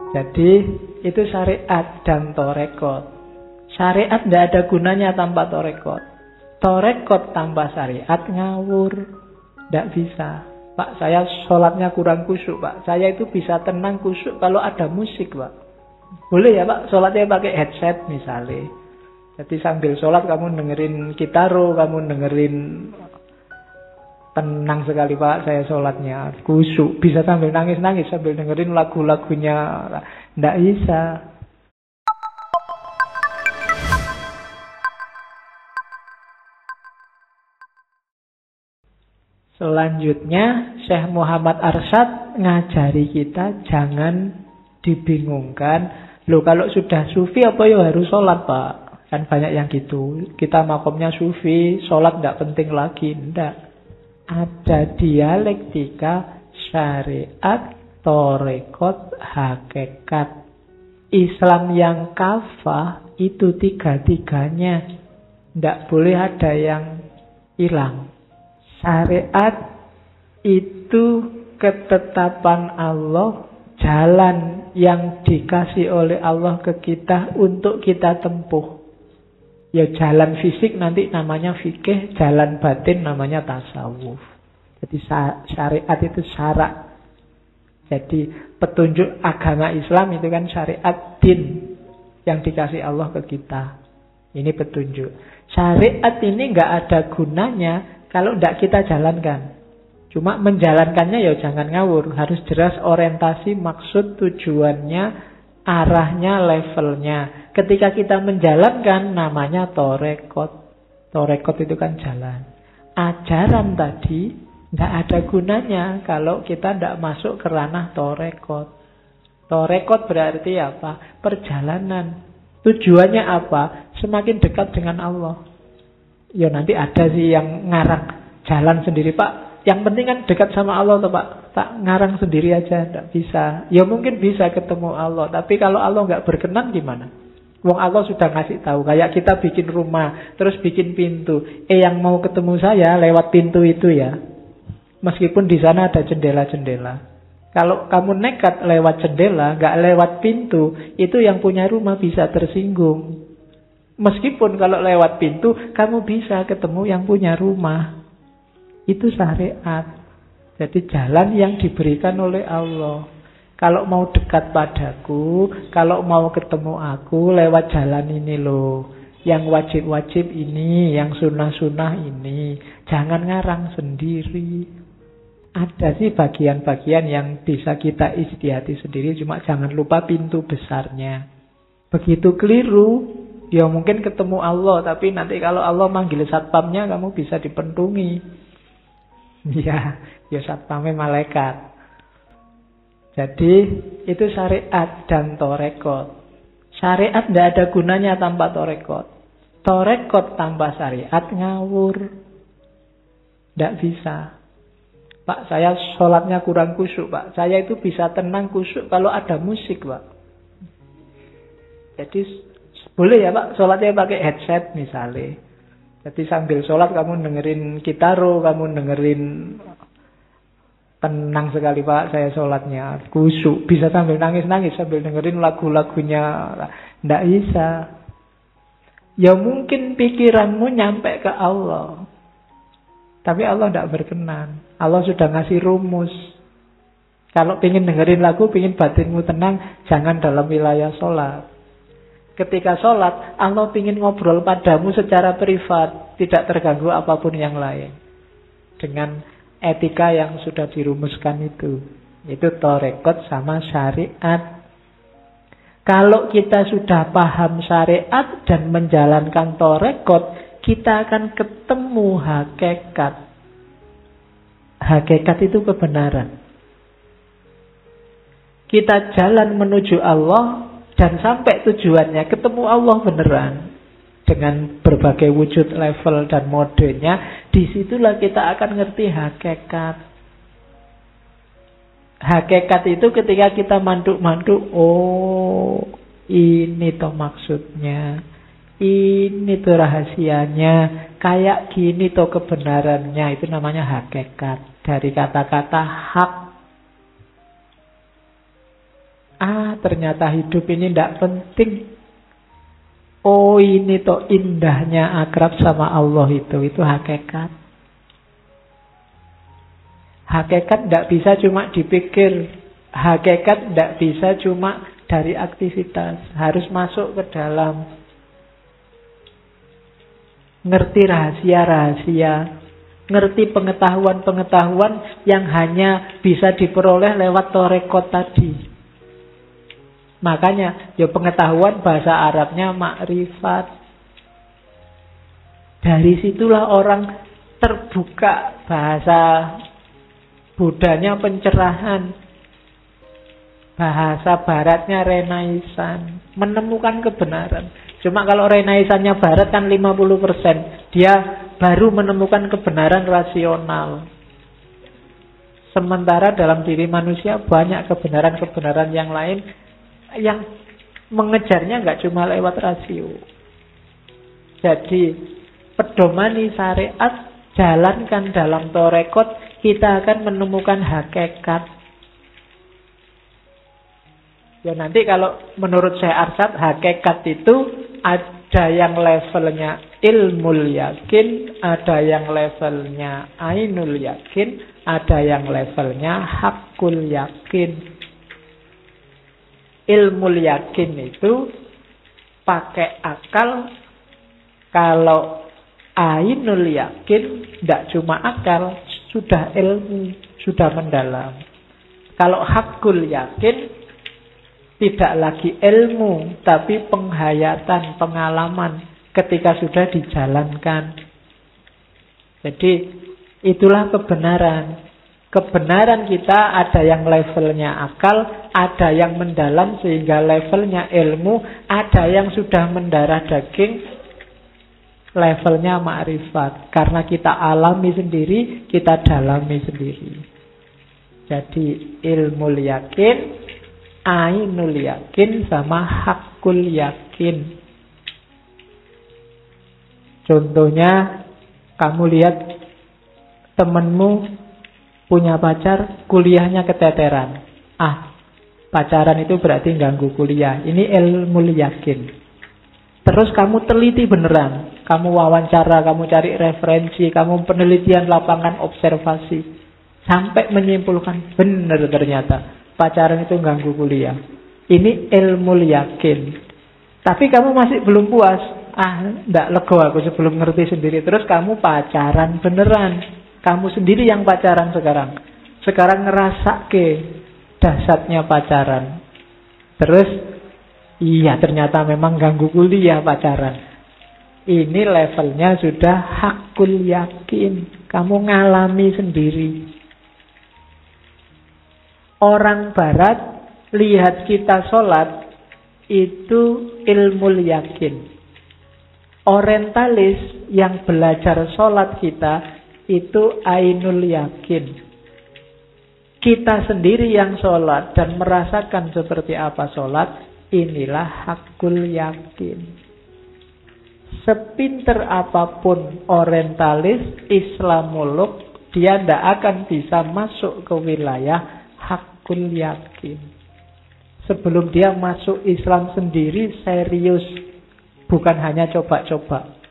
Jadi itu syariat dan torekot. Syariat tidak ada gunanya tanpa torekot. Torekot tanpa syariat ngawur. Tidak bisa. Pak, saya sholatnya kurang khusyuk, Pak. Saya itu bisa tenang khusyuk kalau ada musik, Pak. Boleh ya, Pak? Sholatnya pakai headset misalnya. Jadi sambil sholat kamu dengerin gitaro, kamu dengerin, tenang sekali, Pak, saya sholatnya khusyuk. Bisa sambil nangis-nangis, sambil dengerin lagu-lagunya. Tidak bisa. Selanjutnya, Syekh Muhammad Arsyad ngajari kita jangan dibingungkan. Loh, kalau sudah sufi apa ya harus sholat, Pak? Kan banyak yang gitu. Kita makomnya sufi, sholat tidak penting lagi. Tidak. Ada dialektika, syariat, torekot, hakikat. Islam yang kafah itu tiga-tiganya. Tidak boleh ada yang hilang. Syariat itu ketetapan Allah, jalan yang dikasih oleh Allah ke kita untuk kita tempuh. Ya jalan fisik nanti namanya fikih, jalan batin namanya tasawuf. Jadi syariat itu syarak. Jadi petunjuk agama Islam itu kan syariat din yang dikasih Allah ke kita. Ini petunjuk. Syariat ini nggak ada gunanya kalau tidak kita jalankan. Cuma menjalankannya ya jangan ngawur. Harus jelas orientasi, maksud, tujuannya, arahnya, levelnya. Ketika kita menjalankan namanya torekot. Torekot itu kan jalan. Ajaran tadi tidak ada gunanya kalau kita tidak masuk ke ranah torekot. Torekot berarti apa? Perjalanan. Tujuannya apa? Semakin dekat dengan Allah. Ya nanti ada sih yang ngarang jalan sendiri, Pak. Yang penting kan dekat sama Allah tuh, Pak. Tak ngarang sendiri aja, tidak bisa. Ya mungkin bisa ketemu Allah, tapi kalau Allah nggak berkenan gimana? Wong Allah sudah ngasih tahu. Kayak kita bikin rumah, terus bikin pintu. Yang mau ketemu saya lewat pintu itu ya. Meskipun di sana ada jendela-jendela. Kalau kamu nekat lewat jendela, nggak lewat pintu, itu yang punya rumah bisa tersinggung. Meskipun kalau lewat pintu, kamu bisa ketemu yang punya rumah. Itu syariat. Jadi jalan yang diberikan oleh Allah. Kalau mau dekat padaku, kalau mau ketemu aku, lewat jalan ini loh. Yang wajib-wajib ini, yang sunnah-sunnah ini. Jangan ngarang sendiri. Ada sih bagian-bagian yang bisa kita ijtihati sendiri, cuma jangan lupa pintu besarnya. Begitu keliru, ya mungkin ketemu Allah, tapi nanti kalau Allah manggil satpamnya, kamu bisa dipentungi. Ya satpamnya malaikat. Jadi itu syariat dan torekot. Syariat tidak ada gunanya tanpa torekot. Torekot tanpa syariat ngawur. Tidak bisa. Pak, saya sholatnya kurang khusyuk, Pak. Saya itu bisa tenang khusyuk kalau ada musik, Pak. Jadi boleh ya, Pak, sholatnya pakai headset misalnya. Jadi sambil sholat kamu dengerin gitaro, kamu dengerin, tenang sekali, Pak, saya sholatnya khusyuk. Bisa sambil nangis-nangis, sambil dengerin lagu-lagunya. Tidak bisa. Ya mungkin pikiranmu nyampe ke Allah. Tapi Allah tidak berkenan. Allah sudah ngasih rumus. Kalau ingin dengerin lagu, ingin batinmu tenang, jangan dalam wilayah sholat. Ketika sholat, Allah ingin ngobrol padamu secara privat, tidak terganggu apapun yang lain. Dengan etika yang sudah dirumuskan itu. Itu torekot sama syariat. Kalau kita sudah paham syariat dan menjalankan torekot, kita akan ketemu hakikat. Hakikat itu kebenaran. Kita jalan menuju Allah dan sampai tujuannya ketemu Allah beneran. Dengan berbagai wujud, level dan modenya, disitulah kita akan ngerti hakikat. Hakikat itu ketika kita manduk-manduk, oh ini toh maksudnya. Ini tuh rahasianya. Kayak gini tuh kebenarannya. Itu namanya hakikat. Dari kata-kata hak. ternyata hidup ini tidak penting. Oh, ini toh indahnya akrab sama Allah itu hakikat. Hakikat tidak bisa cuma dipikir. Hakikat tidak bisa cuma dari aktivitas. Harus masuk ke dalam. Ngerti rahasia-rahasia. Ngerti pengetahuan-pengetahuan yang hanya bisa diperoleh lewat torekot tadi. Makanya, ya pengetahuan bahasa Arabnya makrifat. Dari situlah orang terbuka bahasa Budanya pencerahan. Bahasa baratnya renaisan. Menemukan kebenaran. Cuma kalau renaisannya barat kan 50%. Dia baru menemukan kebenaran rasional. Sementara dalam diri manusia banyak kebenaran-kebenaran yang lain yang mengejarnya nggak cuma lewat rasio. Jadi pedomani syariat, jalankan dalam torekot, kita akan menemukan hakikat. Ya nanti kalau menurut Syekh Arsyad, hakikat itu ada yang levelnya ilmul yakin, ada yang levelnya ainul yakin, ada yang levelnya hakul yakin. Ilmul yakin itu pakai akal. Kalau ainul yakin tidak cuma akal, sudah ilmu, sudah mendalam. Kalau hakul yakin tidak lagi ilmu, tapi penghayatan, pengalaman ketika sudah dijalankan. Jadi itulah kebenaran. Kebenaran kita ada yang levelnya akal, ada yang mendalam sehingga levelnya ilmu, ada yang sudah mendarah daging, levelnya ma'rifat. Karena kita alami sendiri, kita dalami sendiri. Jadi ilmu yakin, ainul yakin, sama hakul yakin. Contohnya, kamu lihat temenmu punya pacar, kuliahnya keteteran. Pacaran itu berarti ganggu kuliah. Ini ilmu yakin. Terus kamu teliti beneran. Kamu wawancara, kamu cari referensi, kamu penelitian lapangan observasi. Sampai menyimpulkan benar ternyata pacaran itu ganggu kuliah. Ini ilmu yakin. Tapi kamu masih belum puas. Ndak lego aku sebelum ngerti sendiri. Terus kamu pacaran beneran. Kamu sendiri yang pacaran sekarang. Sekarang ngerasa ke dahsyatnya pacaran. Terus, iya ternyata memang ganggu kuliah pacaran. Ini levelnya sudah hakul yakin. Kamu ngalami sendiri. Orang barat lihat kita sholat, itu ilmu yakin. Orientalis yang belajar sholat kita, itu ainul yakin. Kita sendiri yang sholat dan merasakan seperti apa sholat, inilah hakul yakin. Sepinter apapun orientalis, Islamolog, dia tidak akan bisa masuk ke wilayah hakul yakin. Sebelum dia masuk Islam sendiri serius, bukan hanya coba-coba.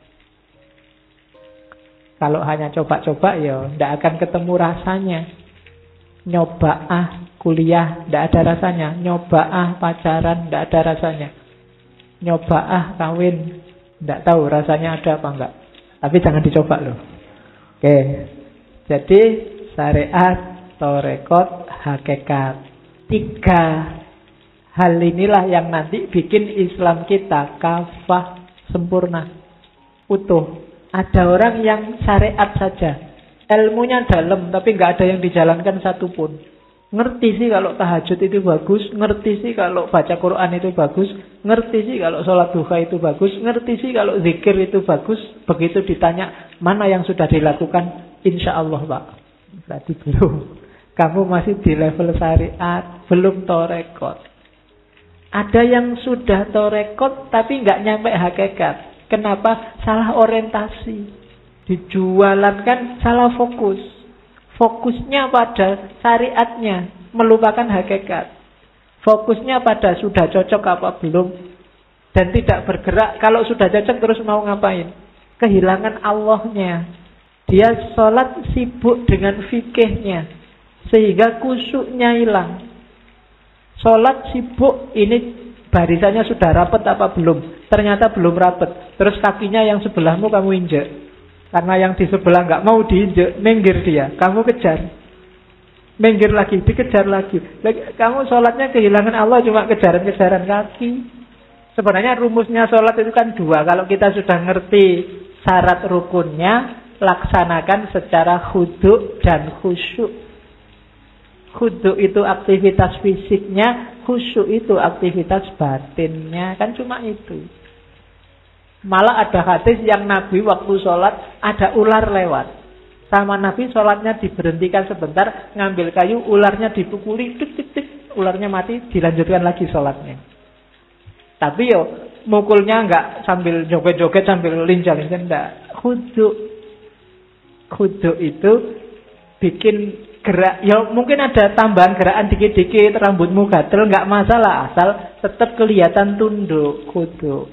Kalau hanya coba-coba ya tidak akan ketemu rasanya. Nyoba kuliah tidak ada rasanya. Nyoba pacaran tidak ada rasanya. Nyoba kawin tidak tahu rasanya ada apa enggak. Tapi jangan dicoba loh. Oke. Jadi syariat, torekot, hakikat. 3 hal inilah yang nanti bikin Islam kita kafah, sempurna, utuh. Ada orang yang syariat saja, ilmunya dalam, tapi nggak ada yang dijalankan satupun. Ngerti sih kalau tahajud itu bagus, ngerti sih kalau baca Quran itu bagus, ngerti sih kalau sholat duha itu bagus, ngerti sih kalau zikir itu bagus. Begitu ditanya mana yang sudah dilakukan, insya Allah Pak. Berarti belum. Kamu masih di level syariat, belum torekot. Ada yang sudah torekot tapi nggak nyampe hakikat. Kenapa? Salah orientasi. Dijualankan salah fokus. Fokusnya pada syariatnya, melupakan hakikat. Fokusnya pada sudah cocok apa belum. Dan tidak bergerak. Kalau sudah cocok terus mau ngapain? Kehilangan Allahnya. Dia sholat sibuk dengan fikihnya. Sehingga khusyuknya hilang. Sholat sibuk, ini barisannya sudah rapet apa belum? Ternyata belum rapet. Terus kakinya yang sebelahmu kamu injek. Karena yang di sebelah nggak mau diinjek, minggir dia. Kamu kejar. Minggir lagi, dikejar lagi. Kamu sholatnya kehilangan Allah cuma kejaran-kejaran kaki. Sebenarnya rumusnya sholat itu kan dua. Kalau kita sudah ngerti syarat rukunnya, laksanakan secara khudu' dan khusyuk. Khudu' itu aktivitas fisiknya, khusyuk itu aktivitas batinnya. Kan cuma itu. Malah ada hadis yang Nabi waktu sholat ada ular lewat. Sama Nabi sholatnya diberhentikan sebentar, ngambil kayu, ularnya dipukuli, tik tik tik, ularnya mati, dilanjutkan lagi sholatnya. Tapi yo mukulnya enggak sambil joget-joget sambil lincah-lincah, enggak. Khudu itu bikin gerak. Ya mungkin ada tambahan gerakan dikit-dikit, rambutmu gatel enggak masalah, asal tetap kelihatan tunduk. Khudu.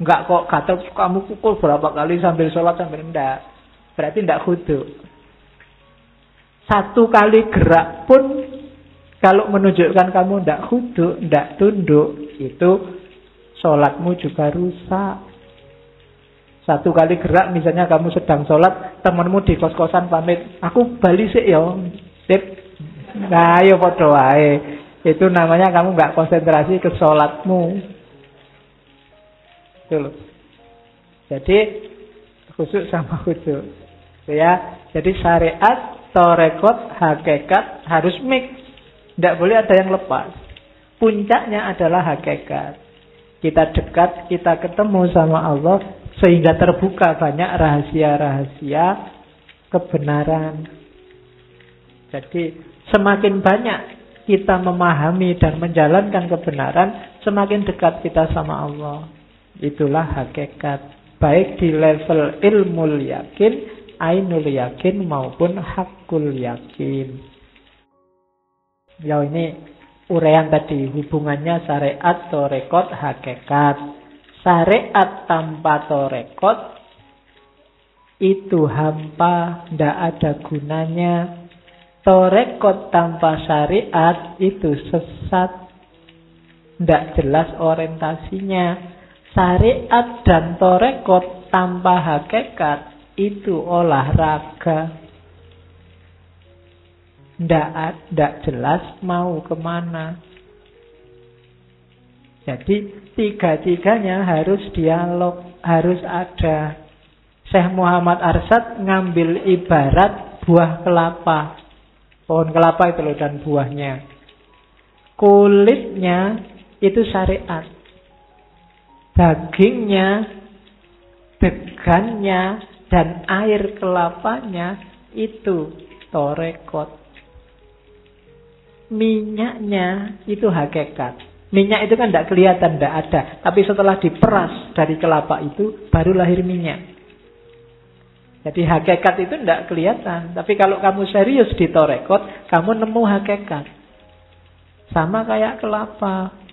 Enggak kok gatel kamu pukul berapa kali sambil sholat sambil enggak. Berarti enggak khudu. Satu kali gerak pun kalau menunjukkan kamu enggak khudu, enggak tunduk, itu sholatmu juga rusak. Satu kali gerak, misalnya kamu sedang sholat, temanmu di kos-kosan pamit, aku bali sik ya, sip. Nah, ayo podo wae. Itu namanya kamu nggak konsentrasi ke sholatmu. Itu loh. Jadi khusyuk sama khusyuk. Ya, jadi syariat, torekot, hakikat harus mix. Tidak boleh ada yang lepas. Puncaknya adalah hakikat. Kita dekat, kita ketemu sama Allah, sehingga terbuka banyak rahasia-rahasia kebenaran. Jadi semakin banyak kita memahami dan menjalankan kebenaran, semakin dekat kita sama Allah. Itulah hakikat. Baik di level ilmul yakin, ainul yakin maupun hakul yakin. Ya ini uraian tadi, hubungannya syariat, torekot, hakikat. Syariat tanpa torekot itu hampa, tidak ada gunanya. Torekot tanpa syariat itu sesat, tidak jelas orientasinya. Syariat dan torekot tanpa hakikat itu olahraga. Tidak jelas mau kemana. Jadi tiga-tiganya harus dialog, harus ada. Syekh Muhammad Arsyad ngambil ibarat buah kelapa. Pohon kelapa itu loh dan buahnya. Kulitnya itu syariat. Dagingnya, degannya, dan air kelapanya itu torekot. Minyaknya itu hakikat. Minyak itu kan tidak kelihatan, tidak ada. Tapi setelah diperas dari kelapa itu, baru lahir minyak. Jadi hakikat itu tidak kelihatan. Tapi kalau kamu serius di torekot, kamu nemu hakikat. Sama kayak kelapa.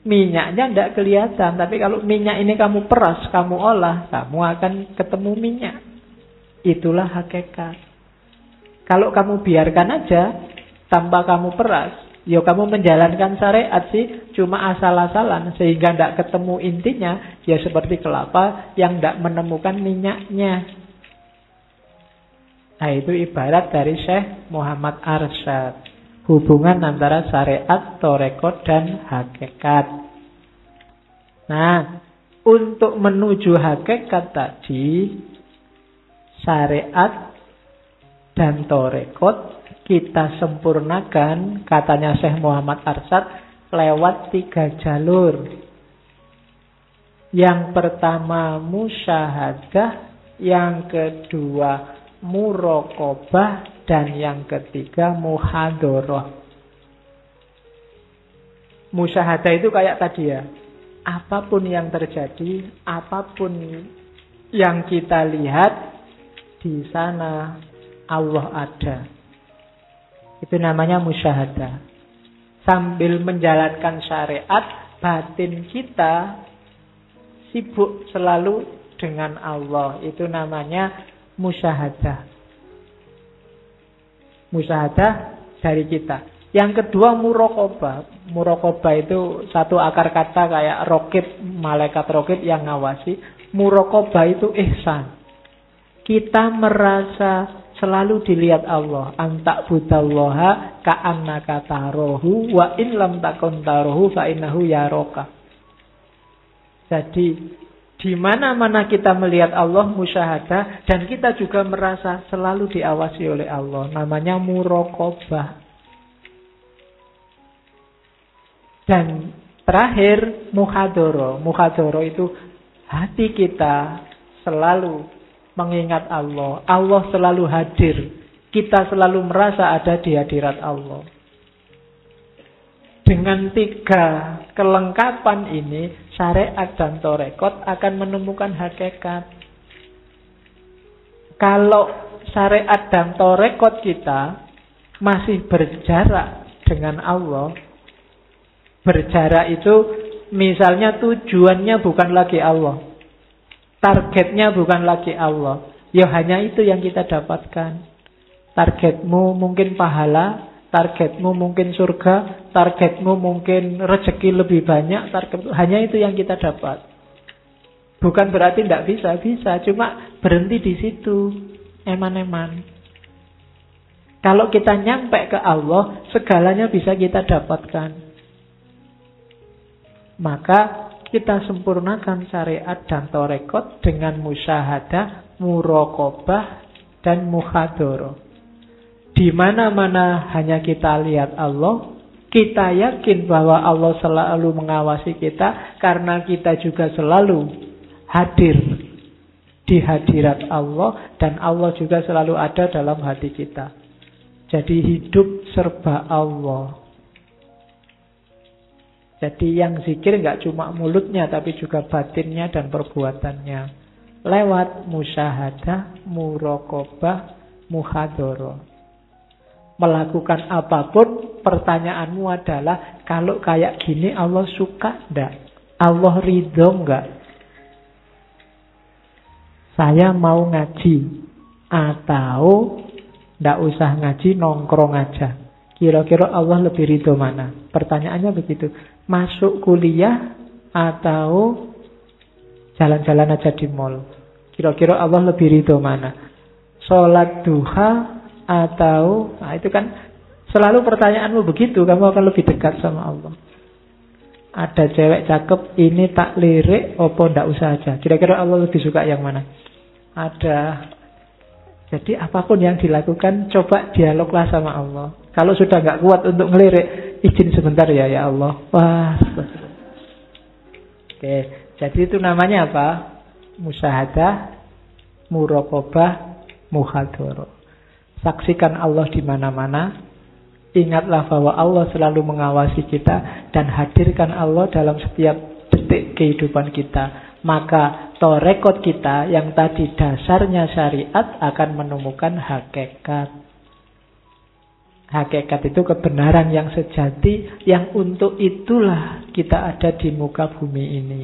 Minyaknya tidak kelihatan. Tapi kalau minyak ini kamu peras, kamu olah, kamu akan ketemu minyak. Itulah hakikat. Kalau kamu biarkan aja, tanpa kamu peras, ya kamu menjalankan syariat sih, cuma asal-asalan, sehingga tidak ketemu intinya, ya seperti kelapa yang tidak menemukan minyaknya. Nah itu ibarat dari Syekh Muhammad Arsyad. Hubungan antara syariat, torekot, dan hakikat. Nah, untuk menuju hakikat tadi, syariat dan torekot kita sempurnakan, katanya Syekh Muhammad Arsyad, lewat 3 jalur. Yang pertama musyahadah, yang kedua muraqabah, dan yang ketiga muhadharah. Musyahadah itu kayak tadi ya, apapun yang terjadi, apapun yang kita lihat, di sana Allah ada. Itu namanya musyahadah. Sambil menjalankan syariat, batin kita sibuk selalu dengan Allah. Itu namanya musyahadah. Musyahadah dari kita. Yang kedua muraqabah. Muraqabah itu satu akar kata kayak raqib, malaikat raqib yang ngawasi. Muraqabah itu ihsan. Kita merasa selalu dilihat Allah. Antak budallaha ka'annaka tarahu wa in lam takun tarahu fa innahu yaraka. Jadi di mana-mana kita melihat Allah musyahadah dan kita juga merasa selalu diawasi oleh Allah. Namanya muraqabah. Dan terakhir muhadoro. Muhadoro itu hati kita selalu mengingat Allah. Allah selalu hadir. Kita selalu merasa ada di hadirat Allah. Dengan 3 kelengkapan ini, syariat dan tarekat akan menemukan hakikat. Kalau syariat dan tarekat kita masih berjarak dengan Allah, berjarak itu misalnya tujuannya bukan lagi Allah, targetnya bukan lagi Allah, ya hanya itu yang kita dapatkan. Targetmu mungkin pahala, targetmu mungkin surga, targetmu mungkin rezeki lebih banyak, hanya itu yang kita dapat. Bukan berarti tidak bisa, cuma berhenti di situ, eman-eman. Kalau kita nyampe ke Allah, segalanya bisa kita dapatkan. Maka kita sempurnakan syariat dan tarekat dengan musyahadah, muraqabah, dan muhadoro. Di mana-mana hanya kita lihat Allah, kita yakin bahwa Allah selalu mengawasi kita karena kita juga selalu hadir di hadirat Allah dan Allah juga selalu ada dalam hati kita. Jadi hidup serba Allah. Jadi yang zikir nggak cuma mulutnya tapi juga batinnya dan perbuatannya. Lewat musyahadah, muraqabah, muhadoro. Melakukan apapun, pertanyaanmu adalah kalau kayak gini Allah suka enggak? Allah ridho enggak? Saya mau ngaji atau enggak usah ngaji, nongkrong aja. Kira-kira Allah lebih ridho mana? Pertanyaannya begitu. Masuk kuliah atau jalan-jalan aja di mall? Kira-kira Allah lebih ridho mana? Sholat duha atau... Nah itu kan selalu pertanyaanmu begitu. Kamu akan lebih dekat sama Allah. Ada cewek cakep, ini tak lirik, opo ndak usah aja. Kira-kira Allah lebih suka yang mana? Ada. Jadi apapun yang dilakukan, coba dialoglah sama Allah. Kalau sudah nggak kuat untuk ngelirik, izin sebentar ya Allah. Wah. Oke, jadi itu namanya apa? Musyahadah, muraqabah, muhadoro. Saksikan Allah di mana-mana. Ingatlah bahwa Allah selalu mengawasi kita dan hadirkan Allah dalam setiap detik kehidupan kita. Maka tarekat kita yang tadi dasarnya syariat akan menemukan hakikat. Hakikat itu kebenaran yang sejati, yang untuk itulah kita ada di muka bumi ini.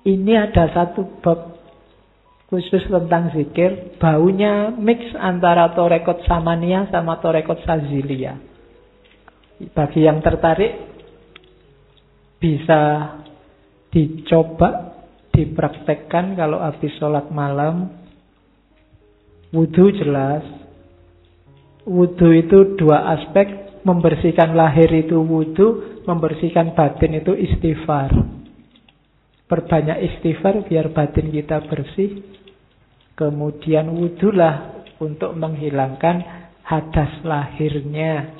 Ini ada satu bab khusus tentang zikir, baunya mix antara tarekat samaniyah sama tarekat saziliyah. Bagi yang tertarik, bisa dicoba, dipraktekkan kalau habis sholat malam. Wudhu jelas. Wudhu itu 2 aspek. Membersihkan lahir itu wudhu, membersihkan batin itu istighfar. Perbanyak istighfar biar batin kita bersih. Kemudian wudhulah untuk menghilangkan hadas lahirnya.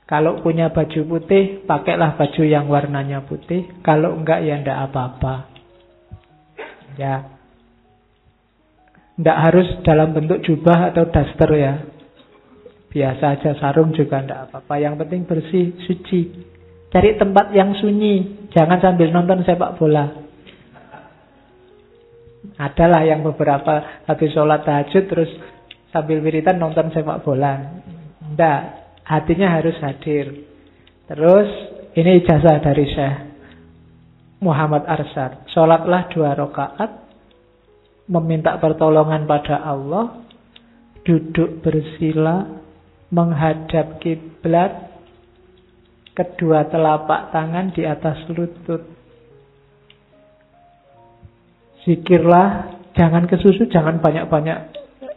Kalau punya baju putih, pakailah baju yang warnanya putih. Kalau enggak, ya enggak apa-apa. Ya, enggak harus dalam bentuk jubah atau daster ya. Biasa aja, sarung juga enggak apa-apa. Yang penting bersih, suci. Cari tempat yang sunyi. Jangan sambil nonton sepak bola. Adalah yang beberapa habis sholat tahajud terus sambil wiritan nonton sepak bola. Enggak. hatinya harus hadir. Terus ini ijazah dari Syekh Muhammad Arsyad. Sholatlah 2 rakaat, meminta pertolongan pada Allah, duduk bersila, menghadap kiblat, kedua telapak tangan di atas lutut. Zikirlah, jangan kesusu, jangan banyak-banyak,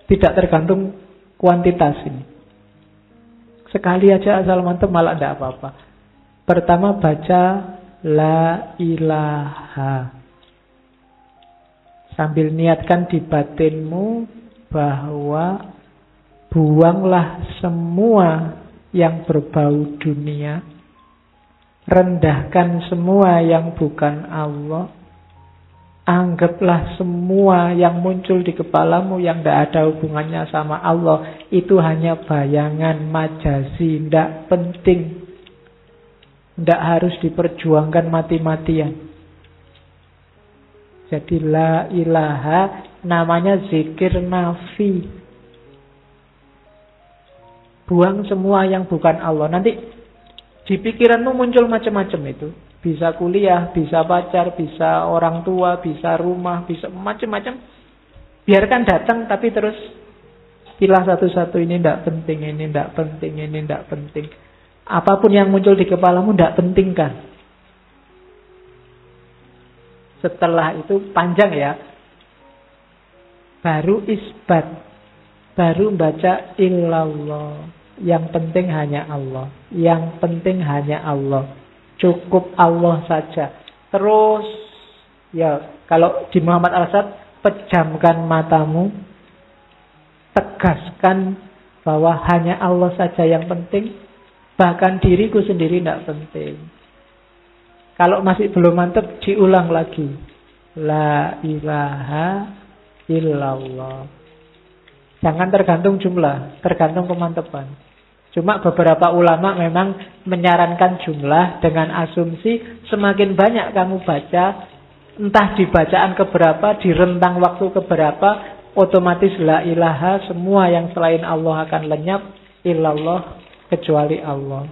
tidak tergantung kuantitas ini. Sekali aja asal mantap malah tidak apa-apa. Pertama baca la ilaha. Sambil niatkan di batinmu bahwa buanglah semua yang berbau dunia. Rendahkan semua yang bukan Allah. Anggaplah semua yang muncul di kepalamu yang tidak ada hubungannya sama Allah itu hanya bayangan majazi, tidak penting. Tidak harus diperjuangkan mati-matian. Jadi la ilaha namanya zikir nafi. Buang semua yang bukan Allah. Nanti di pikiranmu muncul macam-macam itu. Bisa kuliah, bisa pacar, bisa orang tua, bisa rumah, bisa macam-macam. Biarkan datang tapi terus pilah satu-satu, ini tidak penting, ini tidak penting, ini tidak penting. Apapun yang muncul di kepalamu tidak penting kan. Setelah itu panjang ya. Baru isbat. Baru baca illallah. Yang penting hanya Allah. Yang penting hanya Allah. Cukup Allah saja. Terus ya kalau di Muhammad Arsyad, pejamkan matamu. Tegaskan bahwa hanya Allah saja yang penting. Bahkan diriku sendiri tidak penting. Kalau masih belum mantap, diulang lagi. La ilaha illallah. Jangan tergantung jumlah, tergantung kemantapan. Cuma beberapa ulama memang menyarankan jumlah dengan asumsi semakin banyak kamu baca, entah di bacaan keberapa, di rentang waktu keberapa, otomatis la ilaha, semua yang selain Allah akan lenyap, illallah, kecuali Allah.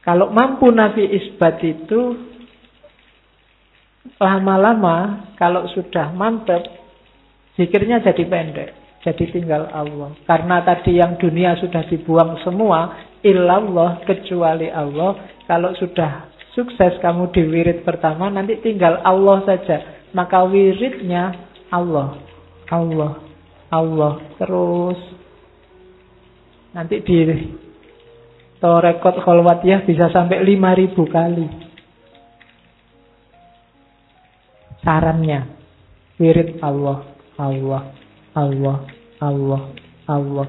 Kalau mampu Nabi isbat itu, lama-lama kalau sudah mantap, zikirnya jadi pendek. Jadi tinggal Allah. Karena tadi yang dunia sudah dibuang semua, illallah, kecuali Allah. Kalau sudah sukses kamu di wirid pertama, nanti tinggal Allah saja. Maka wiridnya Allah, Allah, Allah terus. Nanti di Torekot Kholwatiyah bisa sampai 5.000 kali. Sarannya, wirid Allah, Allah, Allah, Allah, Allah.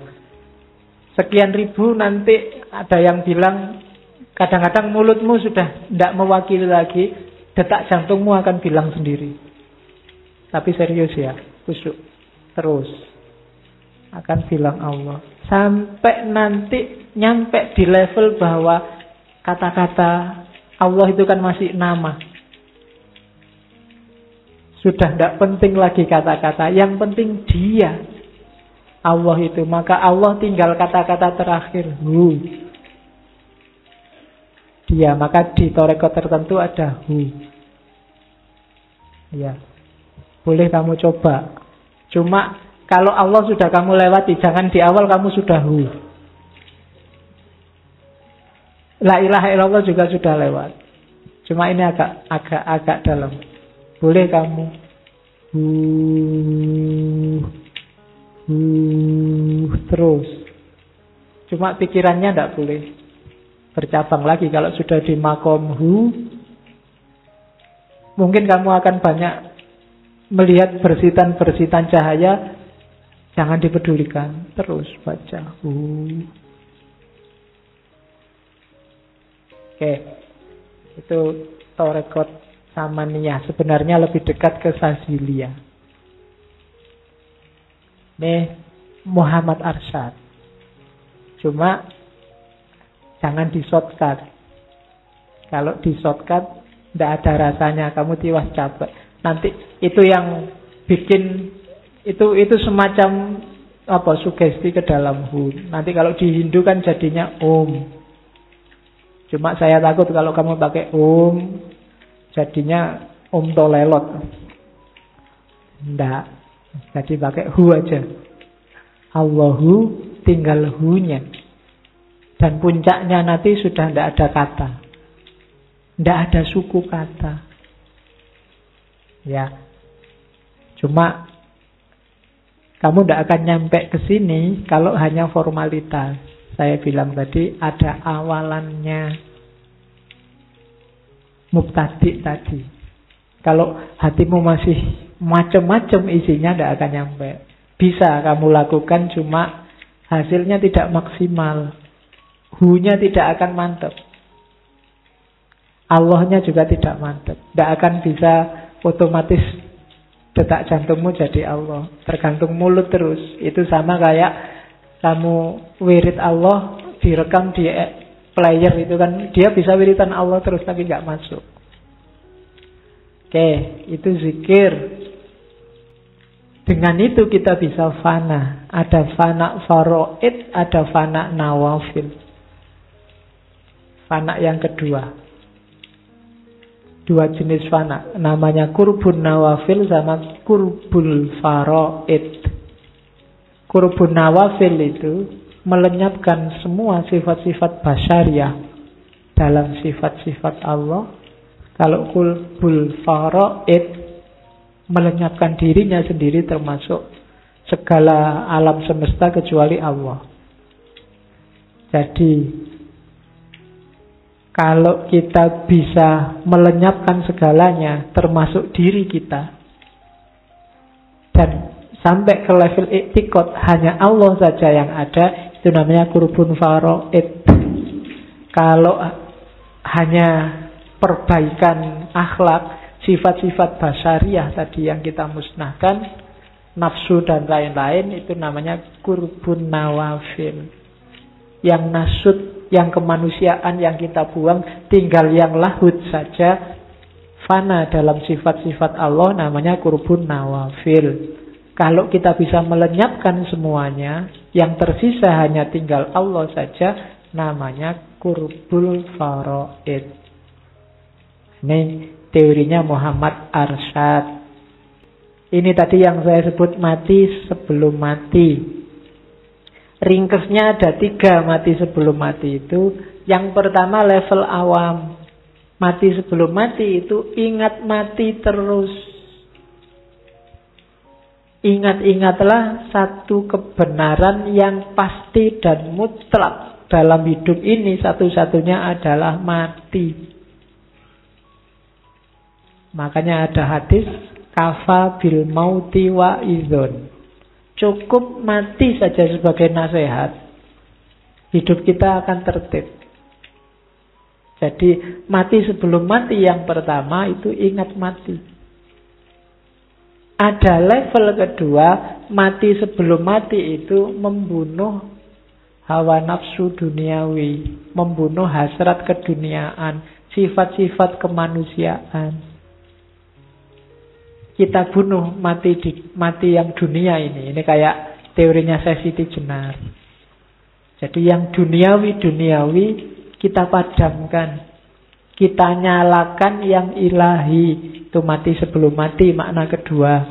Sekian ribu nanti ada yang bilang, kadang-kadang mulutmu sudah tidak mewakili lagi, detak jantungmu akan bilang sendiri. Tapi serius ya, khusyuk. Terus akan bilang Allah. Sampai nanti nyampe di level bahwa kata-kata Allah itu kan masih nama. Sudah tidak penting lagi kata-kata. Yang penting dia, Allah itu. Maka Allah tinggal kata-kata terakhir. Hu. Dia. Maka di torekot tertentu ada hu. Ya. Boleh kamu coba. Cuma kalau Allah sudah kamu lewati, jangan di awal kamu sudah hu. La ilaha illallah juga sudah lewat. Cuma ini agak dalam. Boleh kamu terus. Cuma pikirannya tidak boleh bercabang lagi. Kalau sudah di makom mungkin kamu akan banyak melihat bersitan-bersitan cahaya. Jangan dipedulikan. Terus baca Oke. Itu torekot Samaniyah, sebenarnya lebih dekat ke Sazilia. Nih Muhammad Arsyad. Cuma jangan di shortcut. Kalau di shortcut tidak ada rasanya, kamu tiwas capek. Nanti itu yang bikin itu semacam sugesti ke dalam hu. Nanti kalau di Hindu kan jadinya om. Cuma saya takut kalau kamu pakai om, jadinya om tolelot. Nggak. Jadi pakai hu aja. Allahu tinggal hu-nya. Dan puncaknya nanti sudah tidak ada kata. Tidak ada suku kata. Ya. Cuma kamu tidak akan nyampe ke sini kalau hanya formalitas. Saya bilang tadi ada awalannya. Mubtadi tadi. Kalau hatimu masih macam-macam isinya tidak akan nyampe. Bisa kamu lakukan, cuma hasilnya tidak maksimal. Hu-nya tidak akan mantap. Allahnya juga tidak mantap. Tidak akan bisa otomatis detak jantungmu jadi Allah. Tergantung mulut terus. Itu sama kayak kamu wirid Allah direkam di player itu kan. Dia bisa wiridan Allah terus tapi nggak masuk. Oke, itu zikir. Dengan itu kita bisa fana. Ada fana faraid, ada fana nawafil. Fana yang kedua. Dua jenis fana. Namanya kurbun nawafil sama kurbul faraid. Kurbun nawafil itu melenyapkan semua sifat-sifat basyariah dalam sifat-sifat Allah. Kalau kurbul faraid melenyapkan dirinya sendiri termasuk segala alam semesta kecuali Allah. Jadi kalau kita bisa melenyapkan segalanya termasuk diri kita dan sampai ke level i'tiqad hanya Allah saja yang ada, itu namanya kurbun faraid. Kalau hanya perbaikan akhlak, sifat-sifat basyariah tadi yang kita musnahkan, nafsu dan lain-lain, itu namanya kurbun nawafil. Yang nasut, yang kemanusiaan yang kita buang, tinggal yang lahud saja, fana dalam sifat-sifat Allah, namanya kurbun nawafil. Kalau kita bisa melenyapkan semuanya, yang tersisa hanya tinggal Allah saja, namanya kurbul faraid. Ini teorinya Muhammad Arsyad. Ini tadi yang saya sebut mati sebelum mati. Ringkesnya ada 3 mati sebelum mati itu. Yang pertama level awam. Mati sebelum mati itu ingat mati terus. Ingat-ingatlah satu kebenaran yang pasti dan mutlak dalam hidup ini, satu-satunya adalah mati. Makanya ada hadis kafa bil mauti wa idzon. Cukup mati saja sebagai nasihat. Hidup kita akan tertib. Jadi mati sebelum mati yang pertama itu ingat mati. Ada level kedua, mati sebelum mati itu membunuh hawa nafsu duniawi, membunuh hasrat keduniaan, sifat-sifat kemanusiaan. Kita bunuh mati yang dunia ini. Ini kayak teorinya Siti Jenar. Jadi yang duniawi kita padamkan. Kita nyalakan yang ilahi. Itu mati sebelum mati, makna kedua.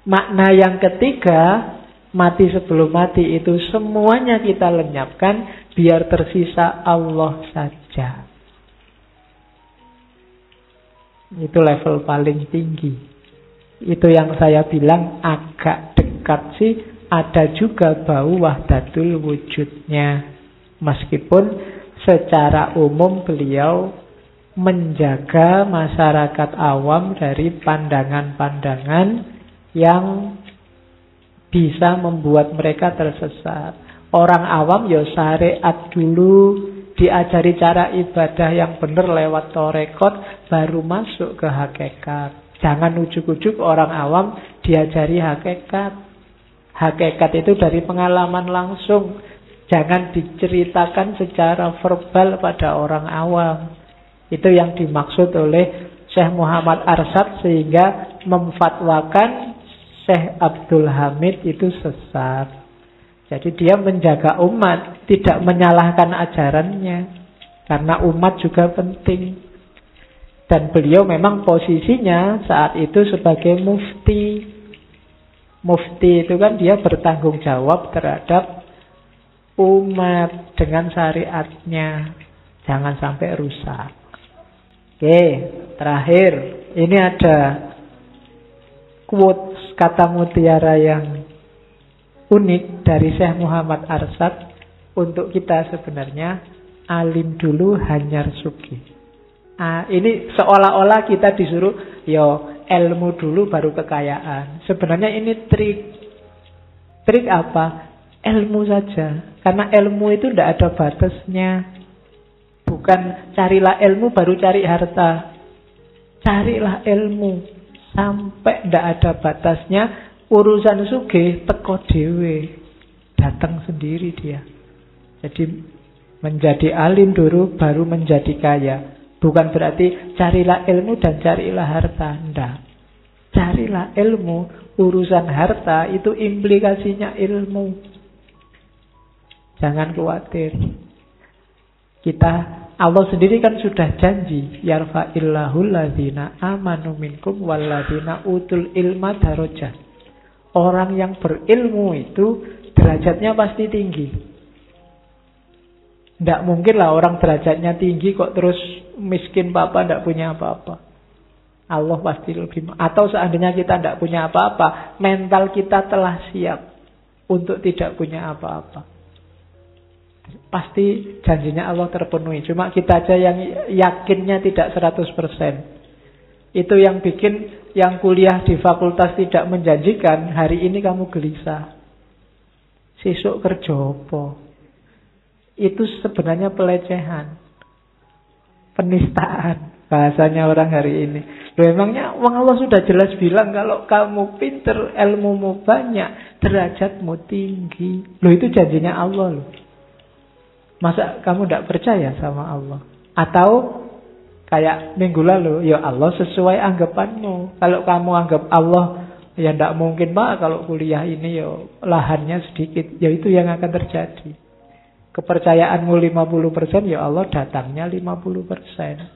Makna yang ketiga, mati sebelum mati itu semuanya kita lenyapkan, biar tersisa Allah saja. Itu level paling tinggi. Itu yang saya bilang agak dekat sih. Ada juga bau wahdatul wujudnya. Meskipun secara umum beliau menjaga masyarakat awam dari pandangan-pandangan yang bisa membuat mereka tersesat. Orang awam ya syariat dulu, diajari cara ibadah yang benar lewat torekot, baru masuk ke hakikat. Jangan ujuk-ujuk orang awam diajari hakikat. Hakikat itu dari pengalaman langsung. Jangan diceritakan secara verbal pada orang awam. Itu yang dimaksud oleh Syekh Muhammad Arsyad sehingga memfatwakan Syekh Abdul Hamid itu sesat. Jadi dia menjaga umat, tidak menyalahkan ajarannya. Karena umat juga penting. Dan beliau memang posisinya saat itu sebagai mufti. Mufti itu kan dia bertanggung jawab terhadap umat dengan syariatnya. Jangan sampai rusak. Oke, terakhir. Ini ada quotes kata mutiara yang unik dari Syekh Muhammad Arsyad untuk kita sebenarnya. Alim dulu hanyar sugih. Ini seolah-olah kita disuruh ilmu dulu baru kekayaan. Sebenarnya ini trik. Trik apa? Ilmu saja. Karena ilmu itu tidak ada batasnya. Bukan carilah ilmu baru cari harta. Carilah ilmu sampai tidak ada batasnya. Urusan sugih teko dhewe. Datang sendiri dia. Jadi menjadi alim dulu baru menjadi kaya. Bukan berarti carilah ilmu dan carilah harta. Tidak. Carilah ilmu. Urusan harta itu implikasinya ilmu. Jangan khawatir. Allah sendiri kan sudah janji. Yarfa'illahul ladzina amanu minkum walladzina utul ilma darajat. Orang yang berilmu itu derajatnya pasti tinggi. Tidak mungkin lah orang derajatnya tinggi kok terus miskin papa, tidak punya apa-apa. Allah pasti lebih. Atau seandainya kita tidak punya apa-apa, mental kita telah siap untuk tidak punya apa-apa. Pasti janjinya Allah terpenuhi. Cuma kita aja yang yakinnya tidak 100%. Itu yang bikin yang kuliah di fakultas tidak menjanjikan. Hari ini kamu gelisah. Sesuk kerja apa? Itu sebenarnya pelecehan. Penistaan. Bahasanya orang hari ini. Memangnya Allah sudah jelas bilang kalau kamu pinter, ilmumu banyak, derajatmu tinggi. Itu janjinya Allah loh. Masa kamu tidak percaya sama Allah? Atau kayak minggu lalu, ya Allah sesuai anggapanmu. Kalau kamu anggap Allah, ya tidak mungkin Pak kalau kuliah ini ya lahannya sedikit. Ya itu yang akan terjadi. Kepercayaanmu 50%, ya Allah datangnya 50%.